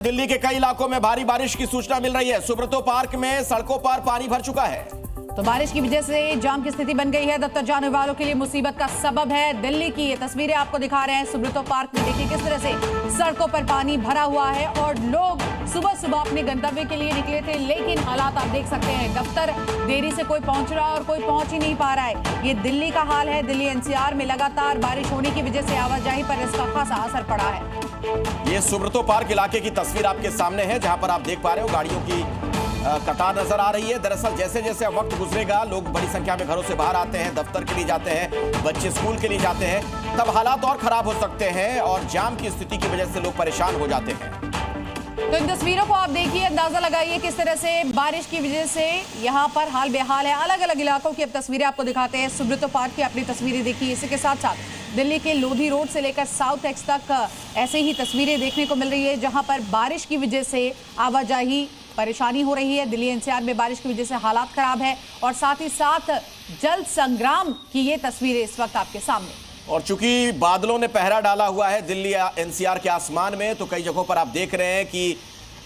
दिल्ली के कई इलाकों में भारी बारिश की सूचना मिल रही है। सुब्रतो पार्क में सड़कों पर पानी भर चुका है। तो बारिश की वजह से जाम की स्थिति बन गई है। दफ्तर जाने वालों के लिए मुसीबत का सबब है। दिल्ली की ये तस्वीरें आपको दिखा रहे हैं। सुब्रतो पार्क में देखिए किस तरह से सड़कों पर पानी भरा हुआ है और लोग सुबह सुबह अपने गंतव्य के लिए निकले थे, लेकिन हालात आप देख सकते हैं। दफ्तर देरी से कोई पहुंच रहा है और कोई पहुंच ही नहीं पा रहा है। ये दिल्ली का हाल है। दिल्ली एनसीआर में लगातार बारिश होने की वजह से आवाजाही पर इसका खासा असर पड़ा है। ये सुब्रतो पार्क इलाके की तस्वीर आपके सामने है, जहां पर आप देख पा रहे हो गाड़ियों की कतार नजर आ रही है। दरअसल जैसे जैसे वक्त गुजरेगा, लोग बड़ी संख्या में घरों से बाहर आते हैं, दफ्तर के लिए जाते हैं, बच्चे स्कूल के लिए जाते हैं, तब हालात और खराब हो सकते हैं और जाम की स्थिति की वजह से लोग परेशान हो जाते हैं। तो इन तस्वीरों को आप देखिए, अंदाजा लगाइए किस तरह से बारिश की वजह से यहाँ पर हाल बेहाल है। अलग अलग इलाकों की अब तस्वीरें आपको दिखाते हैं। सुब्रतो पार्क की अपनी तस्वीरें देखिए। इसी के साथ साथ दिल्ली के लोधी रोड से लेकर साउथ एक्स तक ऐसे ही तस्वीरें देखने को मिल रही है, जहां पर बारिश की वजह से आवाजाही परेशानी हो रही है। दिल्ली एनसीआर में बारिश की वजह से हालात खराब है और साथ ही साथ जल संग्राम की ये तस्वीरें इस वक्त आपके सामने। और चूंकि बादलों ने पहरा डाला हुआ है दिल्ली एनसीआर के आसमान में, तो कई जगहों पर आप देख रहे हैं कि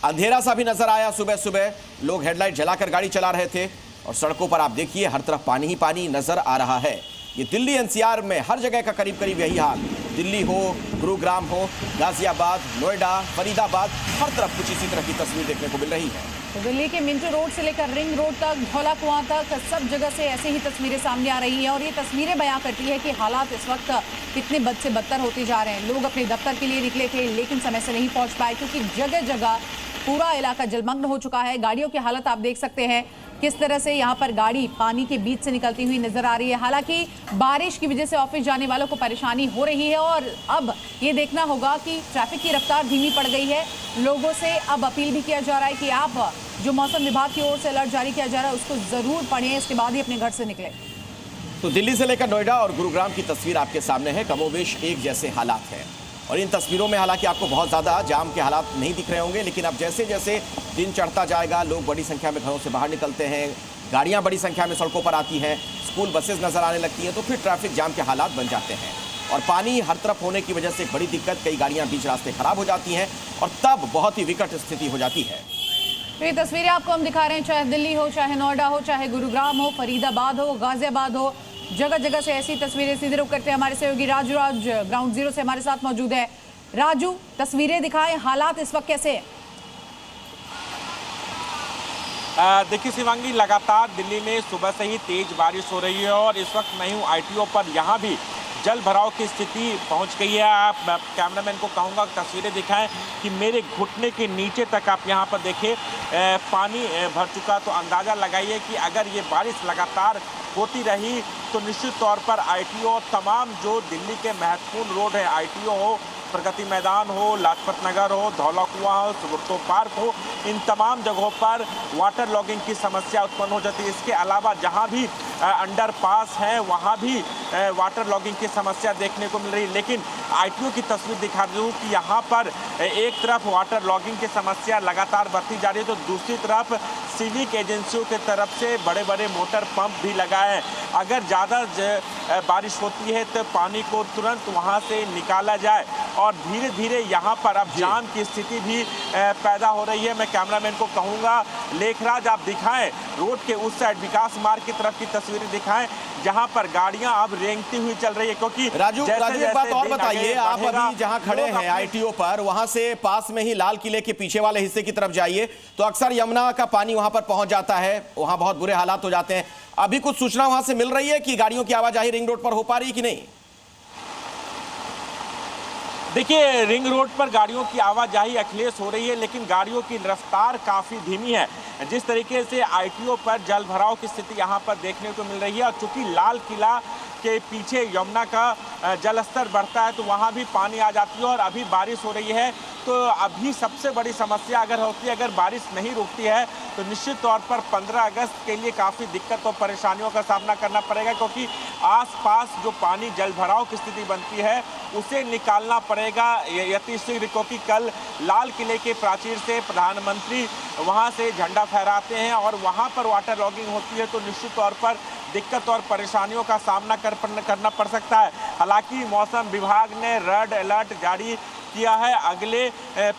अंधेरा सा भी नजर आया। सुबह सुबह लोग हेडलाइट जलाकर गाड़ी चला रहे थे और सड़कों पर आप देखिए हर तरफ पानी ही पानी नजर आ रहा है। ये दिल्ली एनसीआर में हर जगह का करीब करीब यही हाल। दिल्ली हो, गुरुग्राम हो, गाजियाबाद, नोएडा, फरीदाबाद, हर तरफ कुछ इसी तरह की तस्वीर देखने को मिल रही है। तो दिल्ली के मिंटो रोड से लेकर रिंग रोड तक, धौला कुआं तक, सब जगह से ऐसे ही तस्वीरें सामने आ रही हैं और ये तस्वीरें बयां करती है कि हालात इस वक्त कितने बद से बदतर होते जा रहे हैं। लोग अपने दफ्तर के लिए निकले थे, लेकिन समय से नहीं पहुंच पाए क्योंकि जगह जगह पूरा इलाका जलमग्न हो चुका है। गाड़ियों की हालत आप देख सकते हैं किस तरह से यहाँ पर गाड़ी पानी के बीच से निकलती हुई नजर आ रही है। हालांकि बारिश की वजह से ऑफिस जाने वालों को परेशानी हो रही है और अब ये देखना होगा कि ट्रैफिक की रफ्तार धीमी पड़ गई है। लोगों से अब अपील भी किया जा रहा है कि आप जो मौसम विभाग की ओर से अलर्ट जारी किया जा रहा है उसको जरूर पढ़ें, इसके बाद ही अपने घर से निकलें। तो दिल्ली से लेकर नोएडा और गुरुग्राम की तस्वीर आपके सामने है। कमोबेश एक जैसे हालात हैं और इन तस्वीरों में हालांकि आपको बहुत ज़्यादा जाम के हालात नहीं दिख रहे होंगे, लेकिन अब जैसे जैसे दिन चढ़ता जाएगा, लोग बड़ी संख्या में घरों से बाहर निकलते हैं, गाड़ियां बड़ी संख्या में सड़कों पर आती हैं, स्कूल बसेस नजर आने लगती हैं, तो फिर ट्रैफिक जाम के हालात बन जाते हैं और पानी हर तरफ होने की वजह से एक बड़ी दिक्कत, कई गाड़ियां बीच रास्ते खराब हो जाती हैं और तब बहुत ही विकट स्थिति हो जाती है। तो ये तस्वीरें आपको हम दिखा रहे हैं, चाहे दिल्ली हो, चाहे नोएडा हो, चाहे गुरुग्राम हो, फरीदाबाद हो, गाजियाबाद हो, जगह जगह से ऐसी तस्वीरें सीधे रुख करते हैं। हमारे सहयोगी राजू ग्राउंड जीरो से हमारे साथ मौजूद है। राजू, तस्वीरें दिखाएं, हालात इस वक्त कैसे हैं? देखिए शिवांगी, लगातार दिल्ली में सुबह से ही तेज बारिश हो रही है और इस वक्त मैं हूँ आईटीओ पर। यहाँ भी जल भराव की स्थिति पहुँच गई है। आप कैमरामैन को कहूँगा तस्वीरें दिखाएं कि मेरे घुटने के नीचे तक आप यहाँ पर देखें पानी भर चुका। तो अंदाज़ा लगाइए कि अगर ये बारिश लगातार होती रही तो निश्चित तौर पर आईटीओ, तमाम जो दिल्ली के महत्वपूर्ण रोड है, आईटीओ हो, प्रगति मैदान हो, लाजपत नगर हो, धौला कुआं हो, सुब्रतो पार्क हो, इन तमाम जगहों पर वाटर लॉगिंग की समस्या उत्पन्न हो जाती है। इसके अलावा जहां भी अंडरपास है वहां भी वाटर लॉगिंग की समस्या देखने को मिल रही है। लेकिन आईटीओ की तस्वीर दिखा दूँ कि यहाँ पर एक तरफ वाटर लॉगिंग की समस्या लगातार बढ़ती जा रही है, तो दूसरी तरफ सिविक एजेंसियों की तरफ से बड़े बड़े मोटर पंप भी लगाए हैं। अगर ज़्यादा बारिश होती है तो पानी को तुरंत वहाँ से निकाला जाए और धीरे धीरे यहाँ पर अब जाम की स्थिति भी पैदा हो रही है। मैं कैमरामैन को कहूँगा लेखराज आप दिखाएं रोड के उस साइड विकास मार्ग की तरफ की तस्वीरें दिखाएं जहां पर गाड़ियां अब रेंगती हुई चल रही है। क्योंकि राजू एक बात और बताइए, आप अभी जहां खड़े हैं आईटीओ पर, वहां से पास में ही लाल किले के पीछे वाले हिस्से की तरफ जाइए तो अक्सर यमुना का पानी वहां पर पहुंच जाता है, वहां बहुत बुरे हालात हो जाते हैं। अभी कुछ सूचना वहां से मिल रही है कि गाड़ियों की आवाजाही रिंग रोड पर हो पा रही है कि नहीं? देखिए रिंग रोड पर गाड़ियों की आवाजाही अखिलेश हो रही है, लेकिन गाड़ियों की रफ्तार काफ़ी धीमी है। जिस तरीके से आईटीओ पर जल भराव की स्थिति यहाँ पर देखने को मिल रही है और चूंकि लाल किला के पीछे यमुना का जल स्तर बढ़ता है तो वहाँ भी पानी आ जाती है और अभी बारिश हो रही है। तो अभी सबसे बड़ी समस्या अगर होती है, अगर बारिश नहीं रुकती है तो निश्चित तौर पर 15 अगस्त के लिए काफ़ी दिक्कत और परेशानियों का सामना करना पड़ेगा, क्योंकि आसपास जो पानी जल भराव की स्थिति बनती है उसे निकालना पड़ेगा यति शीघ्र, क्योंकि कल लाल किले के प्राचीर से प्रधानमंत्री वहां से झंडा फहराते हैं और वहां पर वाटर लॉगिंग होती है तो निश्चित तौर पर दिक्कत और परेशानियों का सामना करना पड़ सकता है। हालांकि मौसम विभाग ने रेड अलर्ट जारी किया है। अगले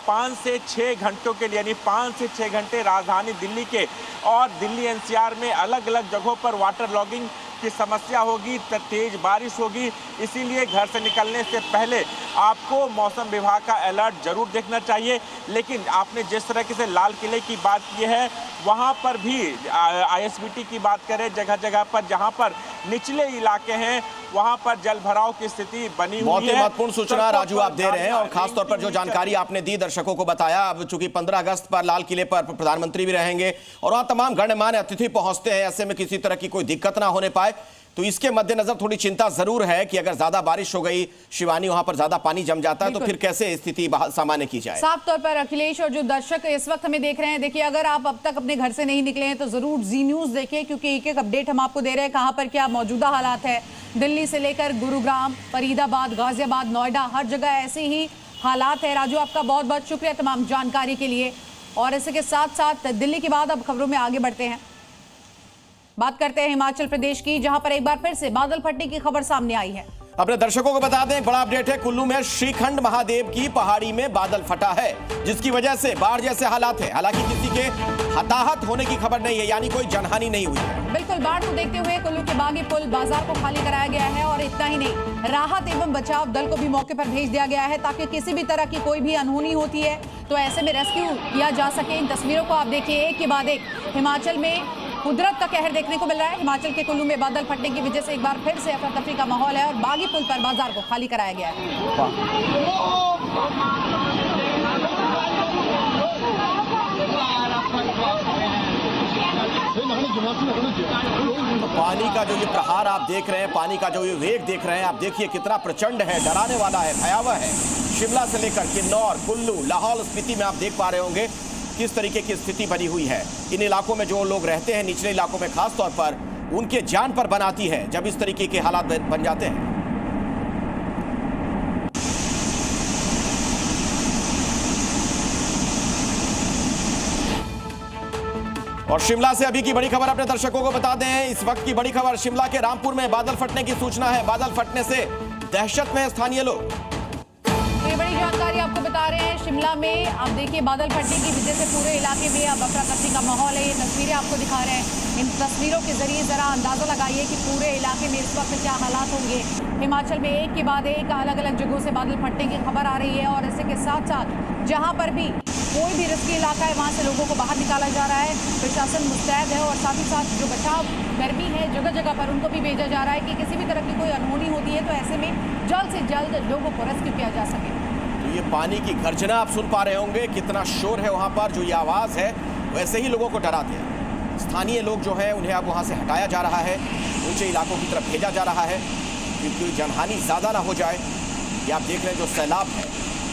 5 से 6 घंटों के लिए, यानी 5 से 6 घंटे राजधानी दिल्ली के और दिल्ली एनसीआर में अलग अलग जगहों पर वाटर लॉगिंग की समस्या होगी, तेज बारिश होगी। इसीलिए घर से निकलने से पहले आपको मौसम विभाग का अलर्ट जरूर देखना चाहिए। लेकिन आपने जिस तरह से लाल किले की बात की है, वहां पर भी आईएसबीटी की बात करें, जगह जगह पर जहां पर निचले इलाके हैं वहां पर जल भराव की स्थिति बनी हुई है। बहुत ही महत्वपूर्ण सूचना राजू आप दे रहे हैं, और खासतौर पर जो जानकारी आपने दी दर्शकों को बताया। अब चूंकि 15 अगस्त पर लाल किले पर प्रधानमंत्री भी रहेंगे और वहां तमाम गणमान्य अतिथि पहुंचते हैं, ऐसे में किसी तरह की कोई दिक्कत ना होने पाए, तो इसके मद्देनजर थोड़ी चिंता जरूर है कि अगर ज्यादा बारिश हो गई, शिवानी, वहां पर ज्यादा पानी जम जाता है तो फिर कैसे स्थिति सामान्य की जाए। साफ तौर पर अखिलेश और जो दर्शक इस वक्त हमें देख रहे हैं, देखिए अगर आप अब तक अपने घर से नहीं निकले हैं तो जरूर जी न्यूज देखिए, क्योंकि एक एक अपडेट हम आपको दे रहे हैं कहां पर क्या मौजूदा हालात है। दिल्ली से लेकर गुरुग्राम, फरीदाबाद, गाजियाबाद, नोएडा, हर जगह ऐसे ही हालात है। राजू, आपका बहुत बहुत शुक्रिया तमाम जानकारी के लिए। और इसके साथ साथ दिल्ली के बाद अब खबरों में आगे बढ़ते हैं, बात करते हैं हिमाचल प्रदेश की, जहां पर एक बार फिर से बादल फटने की खबर सामने आई है। अपने दर्शकों को बता दें, एक बड़ा अपडेट है। कुल्लू में श्रीखंड महादेव की पहाड़ी में बादल फटा है, जिसकी वजह से बाढ़ जैसे हालात है। हालांकि किसी के हताहत होने की खबर नहीं है, यानी कोई जनहानि नहीं हुई है। बिल्कुल, बाढ़ को देखते हुए कुल्लू के बागी पुल बाजार को खाली कराया गया है, और इतना ही नहीं, राहत एवं बचाव दल को भी मौके पर भेज दिया गया है, ताकि किसी भी तरह की कोई भी अनहोनी होती है तो ऐसे में रेस्क्यू किया जा सके। इन तस्वीरों को आप देखिए, एक के बाद एक हिमाचल में कुदरत का कहर देखने को मिल रहा है। हिमाचल के कुल्लू में बादल फटने की वजह से एक बार फिर से अफरा तफरी का माहौल है, और बागी पुल पर बाजार को खाली कराया गया है। तो पानी का जो ये प्रहार आप देख रहे हैं, पानी का जो ये वेग देख रहे हैं, आप देखिए कितना प्रचंड है, डराने वाला है, भयावह है। शिमला से लेकर किन्नौर, कुल्लू, लाहौल स्पीति में आप देख पा रहे होंगे किस तरीके की स्थिति बनी हुई है। इन इलाकों में जो लोग रहते हैं, निचले इलाकों में खास तौर पर, उनके जान पर बनाती है जब इस तरीके के हालात बन जाते हैं। और शिमला से अभी की बड़ी खबर अपने दर्शकों को बता दें। इस वक्त की बड़ी खबर, शिमला के रामपुर में बादल फटने की सूचना है। बादल फटने से दहशत में स्थानीय लोग। ये बड़ी जानकारी आपको बता रहे हैं। शिमला में आप देखिए बादल फटने की वजह से पूरे इलाके में अब अफरा तफरी का माहौल है। ये तस्वीरें आपको दिखा रहे हैं। इन तस्वीरों के जरिए जरा अंदाजा लगाइए कि पूरे इलाके में इस वक्त क्या हालात होंगे। हिमाचल में एक के बाद एक अलग अलग जगहों से बादल फटने की खबर आ रही है, और इसी के साथ साथ जहां पर भी कोई भी रिस्की इलाका है वहां से लोगों को बाहर निकाला जा रहा है। प्रशासन मुस्तैद है, और साथ ही साथ जो बचाव कर्मी है जगह जगह पर, उनको भी भेजा जा रहा है कि किसी भी तरह की कोई अनहोनी होती है तो ऐसे में जल्द से जल्द लोगों को रेस्क्यू किया जा सके। तो ये पानी की गर्जना आप सुन पा रहे होंगे, कितना शोर है वहां पर। जो ये आवाज है वैसे ही लोगों को डराते हैं। स्थानीय लोग जो है उन्हें अब वहां से हटाया जा रहा है, ऊंचे इलाकों की तरफ भेजा जा रहा है, क्योंकि जनहानि ज्यादा ना हो जाए। ये आप देख रहे हैं जो सैलाब है,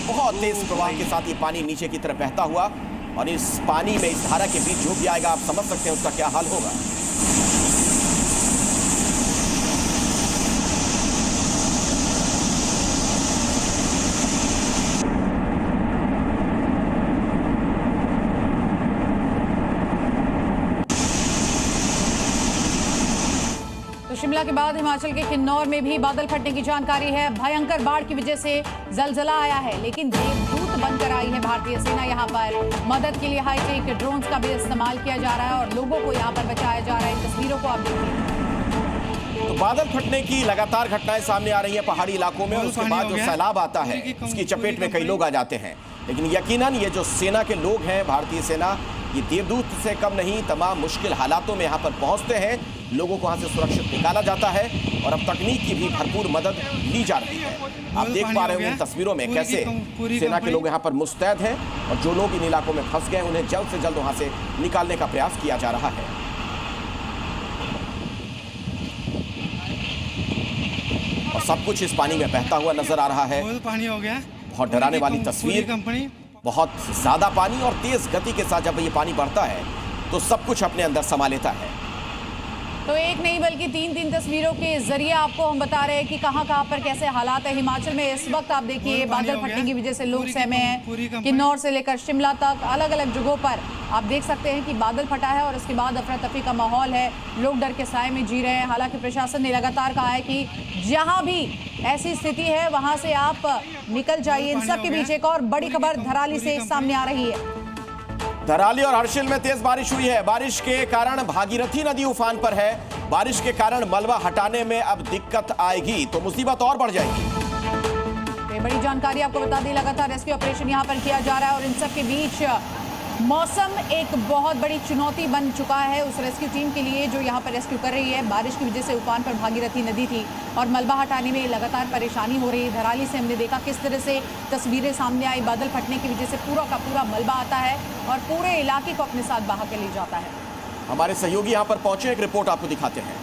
बहुत तेज प्रवाह के साथ ये पानी नीचे की तरफ बहता हुआ, और इस पानी में, इस धारा के बीच जो भी आएगा आप समझ सकते हैं उसका क्या हाल होगा। शिमला के बाद हिमाचल के किन्नौर में भी बादल फटने की जानकारी है। भयंकर बाढ़ की वजह से जलजला आया है, लेकिन देवदूत बनकर आई है भारतीय सेना। यहाँ पर मदद के लिए हाईटेक ड्रोन्स का भी इस्तेमाल किया जा रहा है, और लोगों को यहाँ पर बचाया जा रहा है। तस्वीरों को आप देखिए। तो बादल फटने की लगातार घटनाएं सामने आ रही है पहाड़ी इलाकों में, और उसके बाद जो सैलाब आता है उसकी चपेट में कई लोग आ जाते हैं। लेकिन यकीनन ये जो सेना के लोग हैं, भारतीय सेना, ये देवदूत से कम नहीं। तमाम मुश्किल हालातों में यहाँ पर पहुँचते हैं, लोगों को वहाँ से सुरक्षित निकाला जाता है, और अब तकनीक की भी भरपूर मदद ली जा रही है। आप देख पा रहे होंगे इन तस्वीरों में कैसे सेना के लोग यहाँ पर मुस्तैद हैं, और जो लोग इन इलाकों में फंस गए उन्हें जल्द से जल्द वहाँ से निकालने का प्रयास किया जा रहा है। और सब कुछ इस पानी में बहता हुआ नजर आ रहा है। पानी हो गया, बहुत डराने वाली तस्वीर। बहुत ज्यादा पानी और तेज गति के साथ जब ये पानी बढ़ता है तो सब कुछ अपने अंदर समा लेता है। तो एक नहीं बल्कि तीन तस्वीरों के जरिए आपको हम बता रहे हैं कि कहां पर कैसे हालात है हिमाचल में इस वक्त। आप देखिए बादल फटने की वजह से लोग सहमे हैं। किन्नौर से लेकर शिमला तक अलग अलग जगहों पर आप देख सकते हैं कि बादल फटा है और उसके बाद अफरा तफरी का माहौल है। लोग डर के साए में जी रहे हैं। हालांकि प्रशासन ने लगातार कहा है कि जहां भी ऐसी स्थिति है वहां से आप निकल जाइए। इन सब के बीच एक और बड़ी खबर धराली से सामने आ रही है। धराली और हर्षिल में तेज बारिश हुई है। बारिश के कारण भागीरथी नदी उफान पर है। बारिश के कारण मलबा हटाने में अब दिक्कत आएगी तो मुसीबत और बढ़ जाएगी। ये बड़ी जानकारी आपको बता दी। लगातार रेस्क्यू ऑपरेशन यहां पर किया जा रहा है और इन सब के बीच मौसम एक बहुत बड़ी चुनौती बन चुका है उस रेस्क्यू टीम के लिए जो यहाँ पर रेस्क्यू कर रही है। बारिश की वजह से उफान पर भागीरथी नदी थी और मलबा हटाने में लगातार परेशानी हो रही है। धराली से हमने देखा किस तरह से तस्वीरें सामने आई। बादल फटने की वजह से पूरा का पूरा मलबा आता है और पूरे इलाके को अपने साथ बहा के ले जाता है। हमारे सहयोगी यहाँ पर पहुंचे, एक रिपोर्ट आपको दिखाते हैं।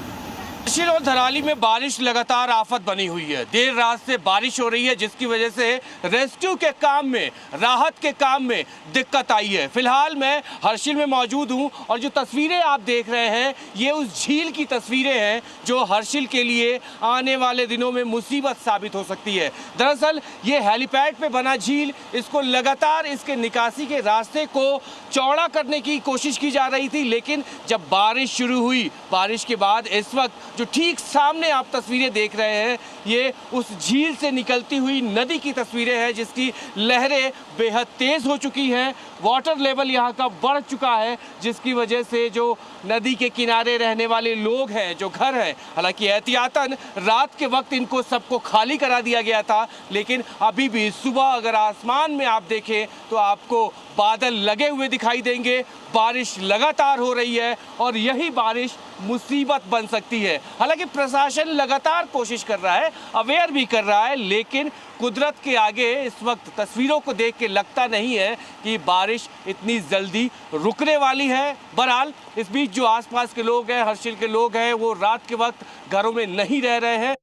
हर्षिल और धराली में बारिश लगातार आफत बनी हुई है। देर रात से बारिश हो रही है जिसकी वजह से रेस्क्यू के काम में, राहत के काम में दिक्कत आई है। फिलहाल मैं हर्षिल में मौजूद हूं और जो तस्वीरें आप देख रहे हैं ये उस झील की तस्वीरें हैं जो हर्षिल के लिए आने वाले दिनों में मुसीबत साबित हो सकती है। दरअसल ये हेलीपैड पे बना झील, इसको लगातार इसके निकासी के रास्ते को चौड़ा करने की कोशिश की जा रही थी, लेकिन जब बारिश शुरू हुई, बारिश के बाद इस वक्त जो ठीक सामने आप तस्वीरें देख रहे हैं ये उस झील से निकलती हुई नदी की तस्वीरें हैं जिसकी लहरें बेहद तेज हो चुकी हैं। वाटर लेवल यहाँ का बढ़ चुका है जिसकी वजह से जो नदी के किनारे रहने वाले लोग हैं, जो घर हैं, हालांकि एहतियातन रात के वक्त इनको सबको खाली करा दिया गया था, लेकिन अभी भी सुबह अगर आसमान में आप देखें तो आपको बादल लगे हुए दिखाई देंगे। बारिश लगातार हो रही है और यही बारिश मुसीबत बन सकती है। हालांकि प्रशासन लगातार कोशिश कर रहा है, अवेयर भी कर रहा है, लेकिन कुदरत के आगे इस वक्त तस्वीरों को देख के लगता नहीं है कि बारिश इतनी जल्दी रुकने वाली है। बहरहाल इस बीच जो आसपास के लोग हैं, हर्षिल के लोग हैं, वो रात के वक्त घरों में नहीं रह रहे हैं।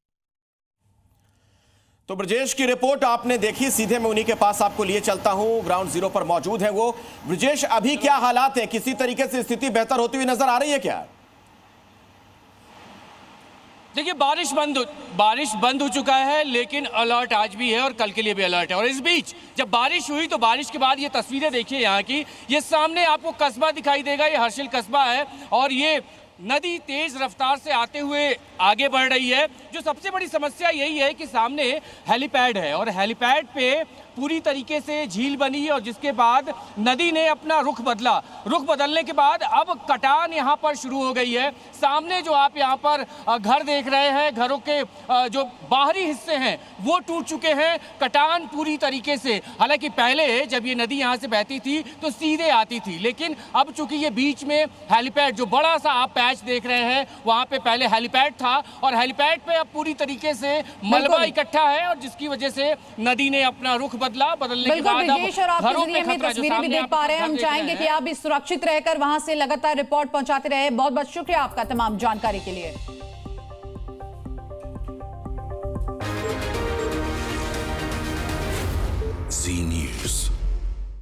तो ब्रजेश की रिपोर्ट आपने देखी, सीधे मैं उन्हीं के पास आपको लिए चलता हूं। ग्राउंड जीरो पर मौजूद है वो। ब्रजेश, अभी क्या हालात है? किसी तरीके से स्थिति बेहतर होती हुई नजर आ रही है क्या? देखिए बारिश बंद हो चुका है, लेकिन अलर्ट आज भी है और कल के लिए भी अलर्ट है। और इस बीच जब बारिश हुई तो बारिश के बाद ये तस्वीरें देखिए यहाँ की। ये सामने आपको कस्बा दिखाई देगा, ये हर्षिल कस्बा है और ये नदी तेज रफ्तार से आते हुए आगे बढ़ रही है। जो सबसे बड़ी समस्या यही है कि सामने हेलीपैड है और हेलीपैड पे पूरी तरीके से झील बनी है और जिसके बाद नदी ने अपना रुख बदला। रुख बदलने के बाद अब कटान यहाँ पर शुरू हो गई है। सामने जो आप यहाँ पर घर देख रहे हैं, घरों के जो बाहरी हिस्से हैं वो टूट चुके हैं, कटान पूरी तरीके से। हालांकि पहले जब ये नदी यहाँ से बहती थी तो सीधे आती थी, लेकिन अब चूंकि ये बीच में हेलीपैड, जो बड़ा सा आप पैच देख रहे हैं, वहाँ पे पहले हेलीपैड था और हेलीपैड पे अब पूरी तरीके से मलबा इकट्ठा है और जिसकी वजह से नदी ने अपना रुख बदलने के बाद अब घरों में खतरा तस्वीरें भी देख पा रहे हैं। हम चाहेंगे कि आप भी सुरक्षित रहकर वहां से लगातार रिपोर्ट पहुंचाते रहे। बहुत बहुत शुक्रिया आपका तमाम जानकारी के लिए। Zee News.